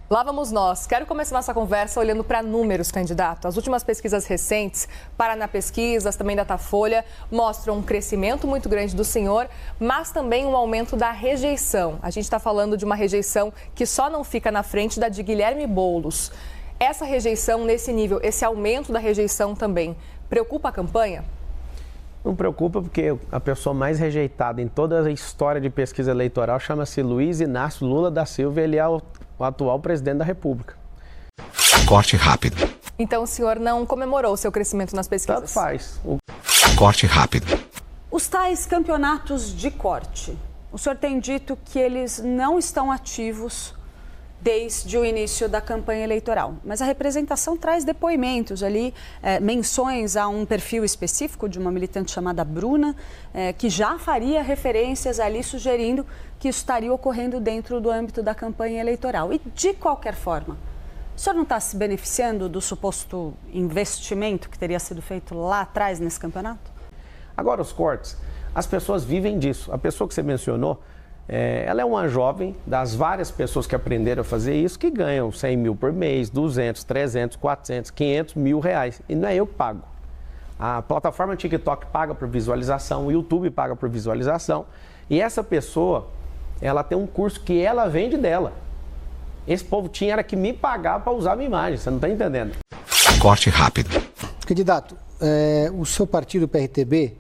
Lá vamos nós. Quero começar nossa conversa olhando para números, candidato. As últimas pesquisas recentes, Paraná Pesquisas, também Datafolha, mostram um crescimento muito grande do senhor, mas também um aumento da rejeição. A gente está falando de uma rejeição que só não fica na frente da de Guilherme Boulos. Essa rejeição nesse nível, esse aumento da rejeição também, preocupa a campanha? Não preocupa, porque a pessoa mais rejeitada em toda a história de pesquisa eleitoral chama-se Luiz Inácio Lula da Silva. Ele é o atual presidente da República. Corte rápido. Então o senhor não comemorou o seu crescimento nas pesquisas? Tanto faz. Corte rápido. Os tais campeonatos de corte, o senhor tem dito que eles não estão ativos desde o início da campanha eleitoral, mas a representação traz depoimentos ali, menções a um perfil específico de uma militante chamada Bruna, que já faria referências ali sugerindo que isso estaria ocorrendo dentro do âmbito da campanha eleitoral. E de qualquer forma, o senhor não está se beneficiando do suposto investimento que teria sido feito lá atrás nesse campeonato? Agora, os cortes, as pessoas vivem disso. A pessoa que você mencionou, ela é uma jovem das várias pessoas que aprenderam a fazer isso, que ganham 100 mil por mês, 200, 300, 400, 500 mil reais. E não é eu que pago. A plataforma TikTok paga por visualização, o YouTube paga por visualização. E essa pessoa, ela tem um curso que ela vende dela. Esse povo tinha que me pagar para usar a minha imagem, você não está entendendo. Corte rápido. Candidato, o seu partido, o PRTB,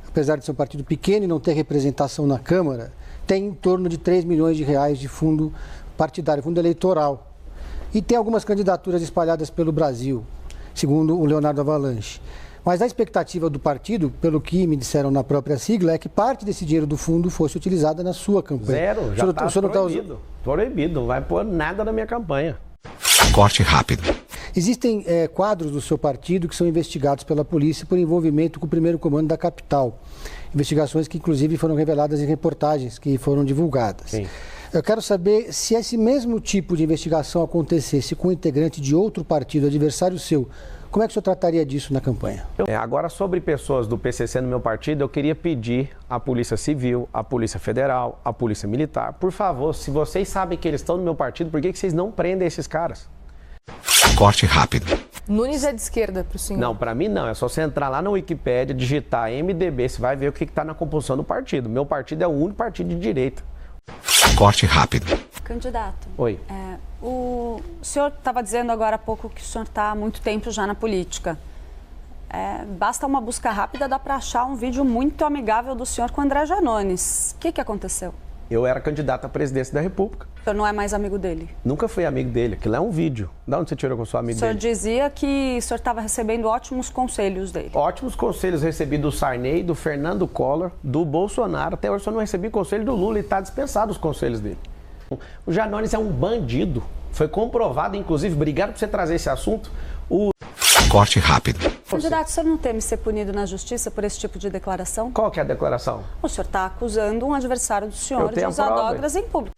apesar de ser um partido pequeno e não ter representação na Câmara, tem em torno de 3 milhões de reais de fundo partidário, fundo eleitoral. E tem algumas candidaturas espalhadas pelo Brasil, segundo o Leonardo Avalanche. Mas a expectativa do partido, pelo que me disseram na própria sigla, é que parte desse dinheiro do fundo fosse utilizada na sua campanha. Zero, já está proibido. Proibido, não vai pôr nada na minha campanha. Corte rápido. Existem quadros do seu partido que são investigados pela polícia por envolvimento com o primeiro comando da capital. Investigações que, inclusive, foram reveladas em reportagens que foram divulgadas. Sim. Eu quero saber se esse mesmo tipo de investigação acontecesse com um integrante de outro partido, adversário seu, como é que o senhor trataria disso na campanha? Agora, sobre pessoas do PCC no meu partido, eu queria pedir à Polícia Civil, à Polícia Federal, à Polícia Militar, por favor, se vocês sabem que eles estão no meu partido, por que vocês não prendem esses caras? Corte rápido. Nunes é de esquerda para o senhor? Não, para mim não. É só você entrar lá na Wikipédia, digitar MDB, você vai ver o que está na composição do partido. Meu partido é o único partido de direita. Corte rápido. Candidato. Oi. O senhor estava dizendo agora há pouco que o senhor está há muito tempo já na política. Basta uma busca rápida, dá para achar um vídeo muito amigável do senhor com André Janones. O que aconteceu? Eu era candidato à presidência da República. O senhor não é mais amigo dele? Nunca fui amigo dele. Aquilo é um vídeo. De onde você tirou que eu sou amigo dele? O senhor dizia que o senhor estava recebendo ótimos conselhos dele. Ótimos conselhos recebi do Sarney, do Fernando Collor, do Bolsonaro. Até hoje eu não recebi conselho do Lula e está dispensado os conselhos dele. O Janones é um bandido. Foi comprovado, inclusive, obrigado por você trazer esse assunto. Corte rápido. Candidato, o senhor não teme ser punido na justiça por esse tipo de declaração? Qual que é a declaração? O senhor está acusando um adversário do senhor de usar drogas em público.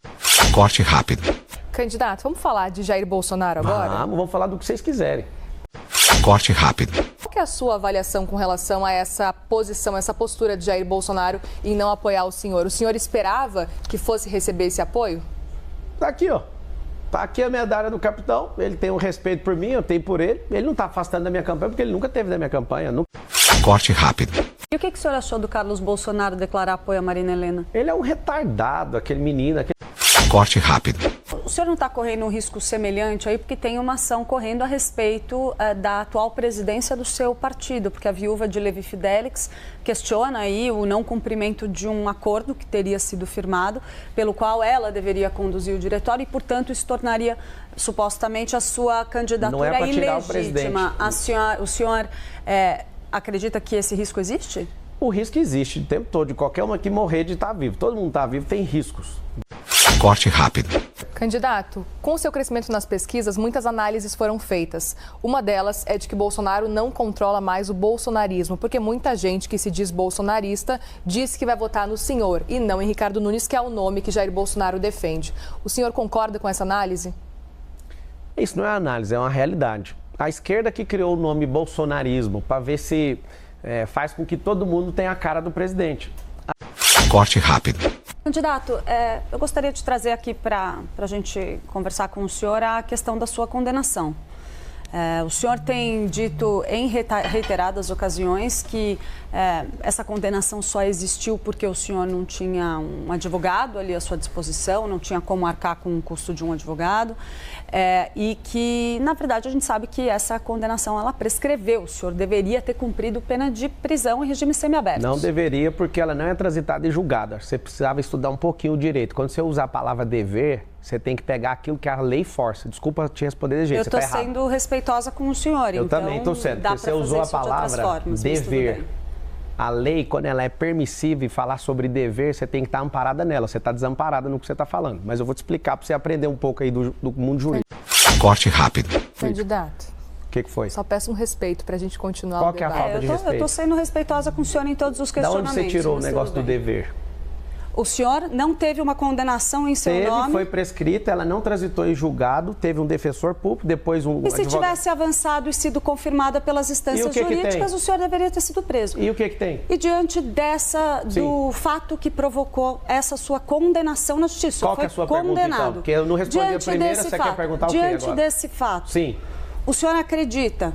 Corte rápido. Candidato, vamos falar de Jair Bolsonaro agora? Vamos falar do que vocês quiserem. Corte rápido. Qual que é a sua avaliação com relação a essa posição, essa postura de Jair Bolsonaro em não apoiar o senhor? O senhor esperava que fosse receber esse apoio? Tá aqui, ó. Tá aqui a medalha do capitão, ele tem um respeito por mim, eu tenho por ele. Ele não tá afastando da minha campanha porque ele nunca teve da minha campanha. Nunca... Corte rápido. E o que o senhor achou do Carlos Bolsonaro declarar apoio a Marina Helena? Ele é um retardado, aquele menino. Corte rápido. O senhor não está correndo um risco semelhante aí porque tem uma ação correndo a respeito da atual presidência do seu partido, porque a viúva de Levi Fidelix questiona aí o não cumprimento de um acordo que teria sido firmado, pelo qual ela deveria conduzir o diretório e, portanto, isso tornaria supostamente a sua candidatura ilegítima. O senhor acredita que esse risco existe? O risco existe o tempo todo, de qualquer uma que morrer de estar vivo. Todo mundo está vivo, tem riscos. Corte rápido. Candidato, com o seu crescimento nas pesquisas, muitas análises foram feitas. Uma delas é de que Bolsonaro não controla mais o bolsonarismo, porque muita gente que se diz bolsonarista diz que vai votar no senhor e não em Ricardo Nunes, que é o nome que Jair Bolsonaro defende. O senhor concorda com essa análise? Isso não é análise, é uma realidade. A esquerda que criou o nome bolsonarismo para ver se faz com que todo mundo tenha a cara do presidente. Corte rápido. Candidato, eu gostaria de trazer aqui para a gente conversar com o senhor a questão da sua condenação. O senhor tem dito em reiteradas ocasiões que essa condenação só existiu porque o senhor não tinha um advogado ali à sua disposição, não tinha como arcar com o custo de um advogado, e que, na verdade, a gente sabe que essa condenação ela prescreveu. O senhor deveria ter cumprido pena de prisão em regime semiaberto. Não deveria, porque ela não é transitada e julgada. Você precisava estudar um pouquinho o direito. Quando você usar a palavra dever, você tem que pegar aquilo que a lei força. Desculpa te responder de jeito, eu estou sendo respeitosa com o senhor. Eu também estou sendo, porque você usou a palavra dever. A lei, quando ela é permissiva e falar sobre dever, você tem que estar amparada nela. Você está desamparada no que você está falando. Mas eu vou te explicar para você aprender um pouco aí do mundo jurídico. Corte rápido. Candidato. O que foi? Só peço um respeito para a gente continuar Qual o que é a debate. falta de respeito? Eu estou sendo respeitosa com o senhor em todos os Da questionamentos. onde você tirou o negócio do dever? O senhor não teve uma condenação em seu nome? Foi prescrita, ela não transitou em julgado, teve um defensor público, depois um advogado. E se tivesse avançado e sido confirmada pelas instâncias jurídicas, o senhor deveria ter sido preso. E o que tem? E diante do fato que provocou essa sua condenação na justiça, qual que é a sua pergunta, então? Porque eu não respondi a primeira, você quer perguntar o quê agora? Diante desse fato, sim. O senhor acredita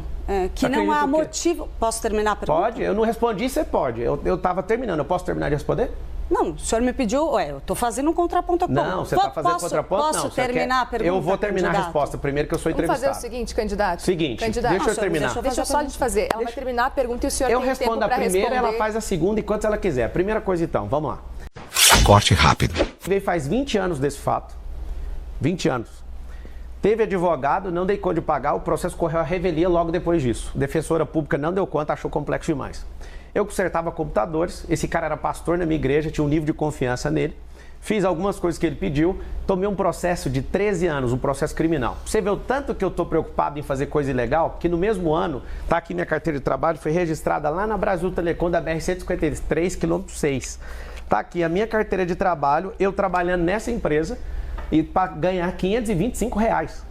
que não há motivo... Posso terminar a pergunta? Pode, eu não respondi, você pode. Eu estava terminando, eu posso terminar de responder? Não, o senhor me pediu, eu estou fazendo um contraponto a ponto. Não, você está fazendo contraponto? Posso terminar a pergunta, eu vou terminar a resposta primeiro, que eu sou entrevistado. Vamos fazer o seguinte, candidato. Candidato. Deixa eu terminar. Deixa só a gente fazer. Ela vai terminar a pergunta e o senhor tem tempo para responder. Eu respondo a primeira, ela faz a segunda enquanto ela quiser. A primeira coisa então, vamos lá. Corte rápido. Veio faz 20 anos desse fato. 20 anos. Teve advogado, não dei conta de pagar, o processo correu à revelia logo depois disso. Defensora pública não deu conta, achou complexo demais. Eu consertava computadores, esse cara era pastor na minha igreja, tinha um nível de confiança nele. Fiz algumas coisas que ele pediu, tomei um processo de 13 anos, um processo criminal. Você vê o tanto que eu estou preocupado em fazer coisa ilegal, que no mesmo ano, está aqui minha carteira de trabalho, foi registrada lá na Brasil Telecom da BR-153, quilômetro 6. Está aqui a minha carteira de trabalho, eu trabalhando nessa empresa, e para ganhar R$525.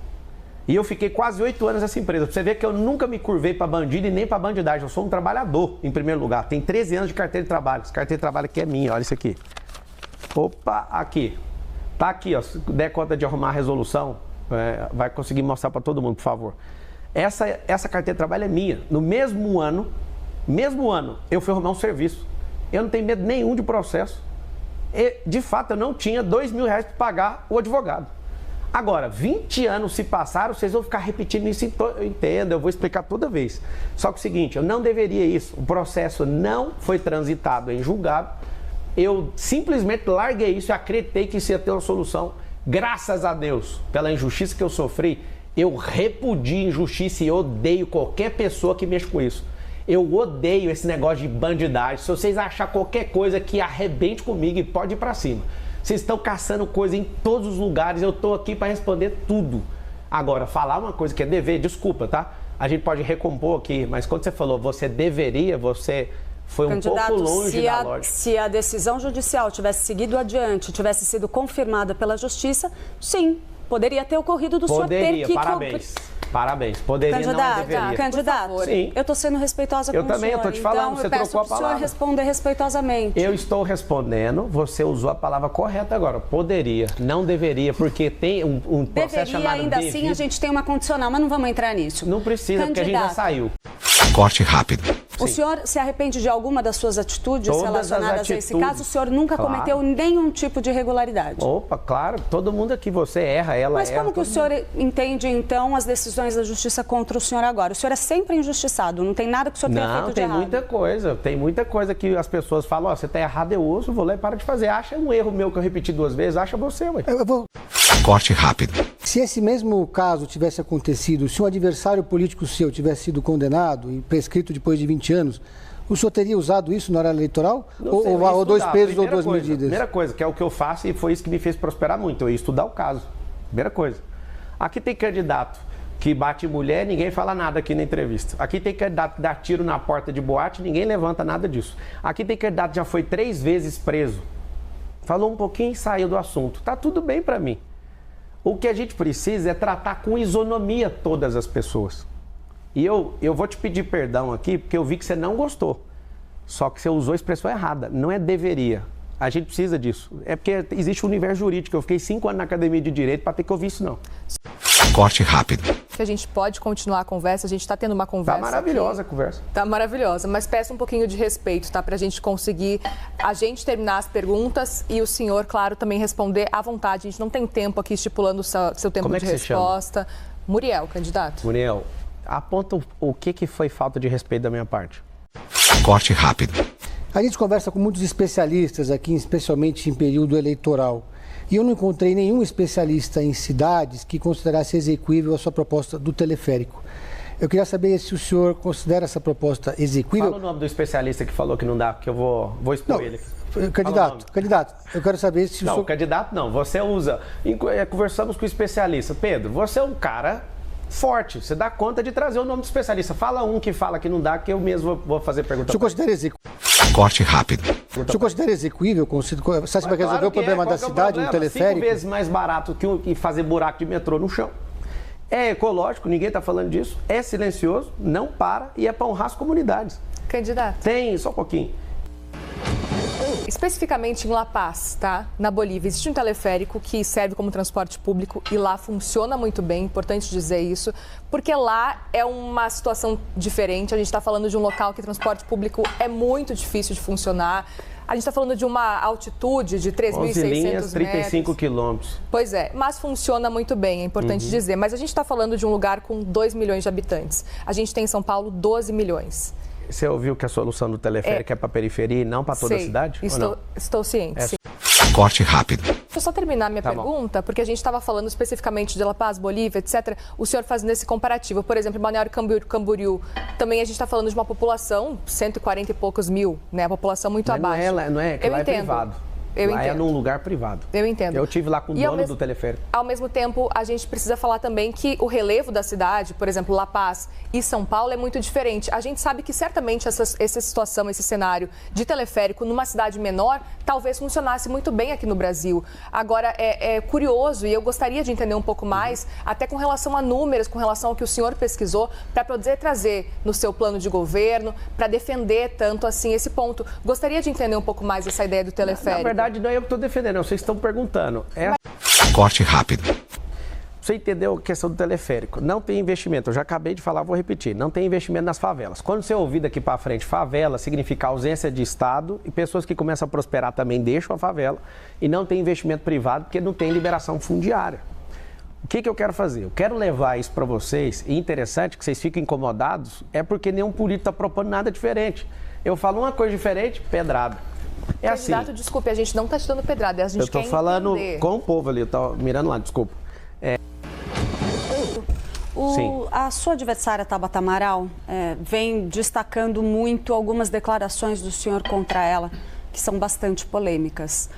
E eu fiquei quase 8 anos nessa empresa. Pra você ver que eu nunca me curvei para bandido e nem para bandidagem. Eu sou um trabalhador, em primeiro lugar. Tem 13 anos de carteira de trabalho. Essa carteira de trabalho aqui é minha, olha isso aqui. Opa, aqui. Tá aqui, ó. Se der conta de arrumar a resolução, vai conseguir mostrar para todo mundo, por favor. Essa carteira de trabalho é minha. No mesmo ano, eu fui arrumar um serviço. Eu não tenho medo nenhum de processo. E, de fato, eu não tinha R$2.000 para pagar o advogado. Agora, 20 anos se passaram, vocês vão ficar repetindo isso, eu entendo, eu vou explicar toda vez. Só que é o seguinte, eu não deveria isso, o processo não foi transitado em julgado, eu simplesmente larguei isso e acreditei que isso ia ter uma solução. Graças a Deus, pela injustiça que eu sofri, eu repudio injustiça e odeio qualquer pessoa que mexa com isso. Eu odeio esse negócio de bandidagem. Se vocês acharem qualquer coisa que arrebente comigo, pode ir pra cima. Vocês estão caçando coisa em todos os lugares, eu tô aqui para responder tudo. Agora, falar uma coisa que é dever, desculpa, tá? A gente pode recompor aqui, mas quando você falou você deveria, você foi um pouco longe da lógica. Se a decisão judicial tivesse seguido adiante, tivesse sido confirmada pela justiça, sim, poderia ter ocorrido do senhor ter que... Parabéns. Poderia, não deveria. Candidato, sim. Eu estou sendo respeitosa com o senhor. Eu também, eu estou te falando, então, você trocou a palavra. Eu peço para o senhor responder respeitosamente. Eu estou respondendo, você usou a palavra correta agora. Poderia, não deveria, porque tem um processo chamado ainda devido. Assim, a gente tem uma condicional, mas não vamos entrar nisso. Não precisa, porque a gente já saiu. Corte rápido. O senhor se arrepende de alguma das suas atitudes relacionadas a esse caso? O senhor nunca cometeu nenhum tipo de irregularidade? Opa, claro. Todo mundo aqui, você erra, ela erra. Mas como que o senhor entende, então, as decisões da justiça contra o senhor agora? O senhor é sempre injustiçado, não tem nada que o senhor tenha feito de errado. Não, tem muita coisa que as pessoas falam, você está errado, eu ouço, vou lá e para de fazer. Acha um erro meu que eu repeti 2 vezes, acha você, ué. Corte rápido. Se esse mesmo caso tivesse acontecido, se um adversário político seu tivesse sido condenado e prescrito depois de 20 anos, o senhor teria usado isso na hora eleitoral? Ou 2 pesos ou 2 medidas? Primeira coisa, que é o que eu faço e foi isso que me fez prosperar muito, eu ia estudar o caso. Primeira coisa. Aqui tem candidato que bate mulher, ninguém fala nada aqui na entrevista. Aqui tem candidato que dá tiro na porta de boate, ninguém levanta nada disso. Aqui tem candidato que já foi 3 vezes preso. Falou um pouquinho e saiu do assunto. Tá tudo bem para mim. O que a gente precisa é tratar com isonomia todas as pessoas. E eu vou te pedir perdão aqui, porque eu vi que você não gostou. Só que você usou a expressão errada. Não é deveria. A gente precisa disso. É porque existe um universo jurídico. Eu fiquei 5 anos na academia de direito para ter que ouvir isso, não. Corte rápido. Que a gente pode continuar a conversa, a gente está tendo uma conversa. Tá maravilhosa a conversa. Tá maravilhosa, mas peço um pouquinho de respeito, tá? Pra gente conseguir, a gente terminar as perguntas e o senhor, claro, também responder à vontade. A gente não tem tempo aqui estipulando o seu tempo de resposta. Muriel, candidato. Muriel, aponta o que foi falta de respeito da minha parte. Corte rápido. A gente conversa com muitos especialistas aqui, especialmente em período eleitoral. E eu não encontrei nenhum especialista em cidades que considerasse exequível a sua proposta do teleférico. Eu queria saber se o senhor considera essa proposta exequível. Fala o nome do especialista que falou que não dá, que eu vou expor ele aqui. Candidato, eu quero saber se o senhor... Não, candidato não, você usa... Conversamos com o especialista. Pedro, você é um cara forte, você dá conta de trazer o nome do especialista. Fala um que fala que não dá, que eu mesmo vou fazer pergunta. O senhor considera exequível? Corte rápido. O senhor considera exequível? Você acha que vai resolver o problema da cidade no teleférico? 5 vezes mais barato que fazer buraco de metrô no chão. É ecológico, ninguém está falando disso. É silencioso, não para e é para honrar as comunidades. Candidato. Tem, só um pouquinho. Especificamente em La Paz, tá? Na Bolívia, existe um teleférico que serve como transporte público e lá funciona muito bem, importante dizer isso, porque lá é uma situação diferente. A gente está falando de um local que transporte público é muito difícil de funcionar. A gente está falando de uma altitude de 3.600 metros. 35 quilômetros. Pois é, mas funciona muito bem, é importante dizer. Mas a gente está falando de um lugar com 2 milhões de habitantes. A gente tem em São Paulo 12 milhões. Você ouviu que a solução do teleférico é para a periferia e não para toda a cidade? Estou ciente, sim. Corte rápido. Deixa eu só terminar minha pergunta, porque a gente estava falando especificamente de La Paz, Bolívia, etc. O senhor fazendo esse comparativo. Por exemplo, em Balneário Camboriú, também a gente está falando de uma população, 140 e poucos mil, né? A população muito abaixo. Não é, que lá é privado. Lá é num lugar privado. Eu entendo. Eu estive lá com o dono do teleférico. Ao mesmo tempo, a gente precisa falar também que o relevo da cidade, por exemplo, La Paz e São Paulo, é muito diferente. A gente sabe que certamente essa situação, esse cenário de teleférico numa cidade menor, talvez funcionasse muito bem aqui no Brasil. Agora, é curioso e eu gostaria de entender um pouco mais, até com relação a números, com relação ao que o senhor pesquisou, para poder trazer no seu plano de governo, para defender tanto assim esse ponto. Gostaria de entender um pouco mais essa ideia do teleférico. Na verdade, não é eu que estou defendendo, vocês estão perguntando. Corte rápido. Você entendeu a questão do teleférico? Não tem investimento, eu já acabei de falar, vou repetir. Não tem investimento nas favelas. Quando você ouvir daqui para frente, favela significa ausência de Estado e pessoas que começam a prosperar também deixam a favela e não tem investimento privado porque não tem liberação fundiária. O que eu quero fazer? Eu quero levar isso para vocês, e interessante que vocês fiquem incomodados, é porque nenhum político está propondo nada diferente. Eu falo uma coisa diferente, pedrada. É candidato, assim. Desculpe, a gente não está te dando pedrada, a gente eu tô quer falando entender. Com o povo ali, eu tô mirando lá, desculpa. A sua adversária, Tabata Amaral, vem destacando muito algumas declarações do senhor contra ela, que são bastante polêmicas.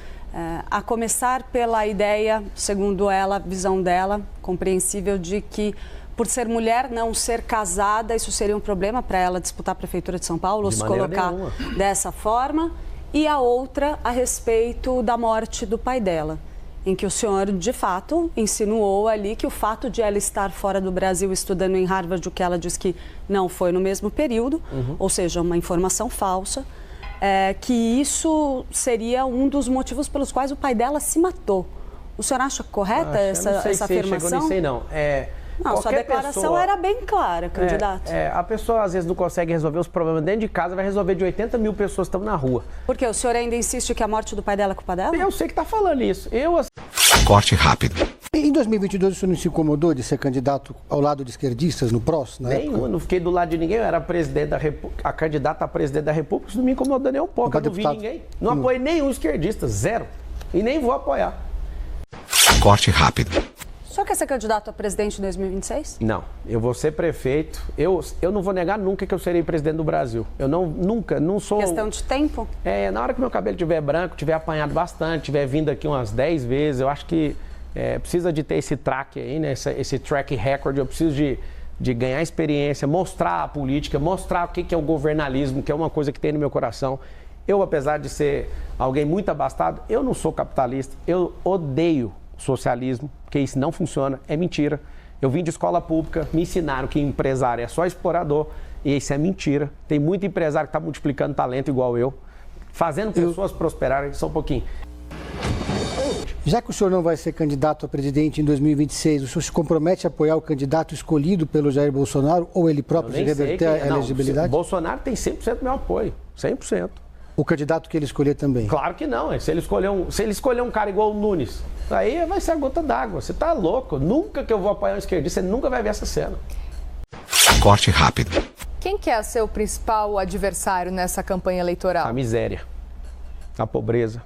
A começar pela ideia, segundo ela, a visão dela, compreensível, de que por ser mulher, não ser casada, isso seria um problema para ela disputar a Prefeitura de São Paulo, ou se colocar dessa forma. E a outra a respeito da morte do pai dela, em que o senhor, de fato, insinuou ali que o fato de ela estar fora do Brasil estudando em Harvard, o que ela diz que não foi no mesmo período, ou seja, uma informação falsa, que isso seria um dos motivos pelos quais o pai dela se matou. O senhor acha correta essa afirmação? Não sei, não. Não, sua declaração era bem clara, candidato. A pessoa às vezes não consegue resolver os problemas dentro de casa, vai resolver de 80 mil pessoas que estão na rua. Por quê? O senhor ainda insiste que a morte do pai dela é culpa dela? Eu sei que está falando isso. Corte rápido. Em 2022, o senhor não se incomodou de ser candidato ao lado de esquerdistas no PROS? Nenhum, não fiquei do lado de ninguém, eu era presidente da República, a candidata a presidente da República, isso não me incomodou nem um pouco, eu não vi ninguém. Não apoiei nenhum esquerdista, zero. E nem vou apoiar. Corte rápido. O senhor quer ser candidato a presidente em 2026? Não, eu vou ser prefeito. Eu não vou negar nunca que eu serei presidente do Brasil. Eu não sou... Questão de tempo? Na hora que meu cabelo estiver branco, tiver apanhado bastante, tiver vindo aqui umas 10 vezes, eu acho que precisa de ter esse track aí, né? Esse track record, eu preciso de ganhar experiência, mostrar a política, mostrar o que é o governalismo, que é uma coisa que tem no meu coração. Eu, apesar de ser alguém muito abastado, eu não sou capitalista, eu odeio socialismo, porque isso não funciona, é mentira. Eu vim de escola pública, me ensinaram que empresário é só explorador, e isso é mentira. Tem muito empresário que está multiplicando talento igual eu. fazendo pessoas prosperarem só um pouquinho. Já que o senhor não vai ser candidato a presidente em 2026, o senhor se compromete a apoiar o candidato escolhido pelo Jair Bolsonaro ou ele próprio se reverter a elegibilidade? Bolsonaro tem 100% do meu apoio, 100%. O candidato que ele escolher também? Claro que não. Se ele escolher um cara igual o Nunes, aí vai ser a gota d'água. Você tá louco. Nunca que eu vou apoiar um esquerdista, você nunca vai ver essa cena. Corte rápido. Quem que é seu principal adversário nessa campanha eleitoral? A miséria, a pobreza.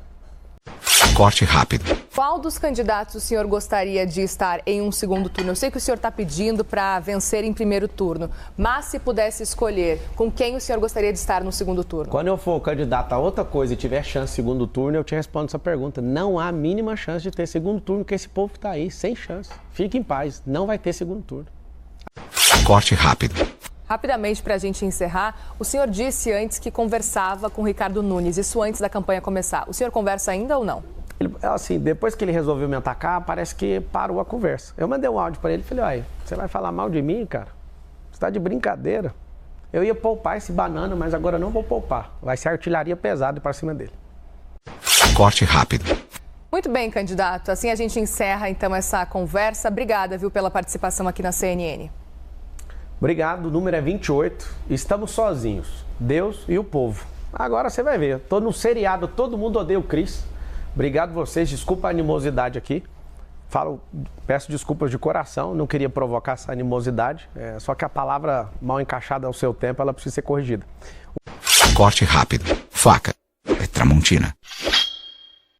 Corte rápido. Qual dos candidatos o senhor gostaria de estar em um segundo turno? Eu sei que o senhor está pedindo para vencer em primeiro turno, mas se pudesse escolher, com quem o senhor gostaria de estar no segundo turno? Quando eu for candidato a outra coisa e tiver chance de segundo turno, eu te respondo essa pergunta. Não há a mínima chance de ter segundo turno, porque esse povo que está aí, sem chance. Fique em paz, não vai ter segundo turno. Corte rápido. Rapidamente, para a gente encerrar, o senhor disse antes que conversava com o Ricardo Nunes, isso antes da campanha começar. O senhor conversa ainda ou não? Assim, depois que ele resolveu me atacar, parece que parou a conversa. Eu mandei um áudio para ele e falei, olha, você vai falar mal de mim, cara? Você tá de brincadeira. Eu ia poupar esse banana, mas agora não vou poupar. Vai ser artilharia pesada para cima dele. Corte rápido. Muito bem, candidato. Assim a gente encerra, então, essa conversa. Obrigada, viu, pela participação aqui na CNN. Obrigado, o número é 28. Estamos sozinhos, Deus e o povo. Agora você vai ver, tô no seriado, todo mundo odeia o Cris. Obrigado vocês, desculpa a animosidade aqui. Peço desculpas de coração, não queria provocar essa animosidade. Só que a palavra mal encaixada ao seu tempo, ela precisa ser corrigida. Corte rápido. Faca. É Tramontina.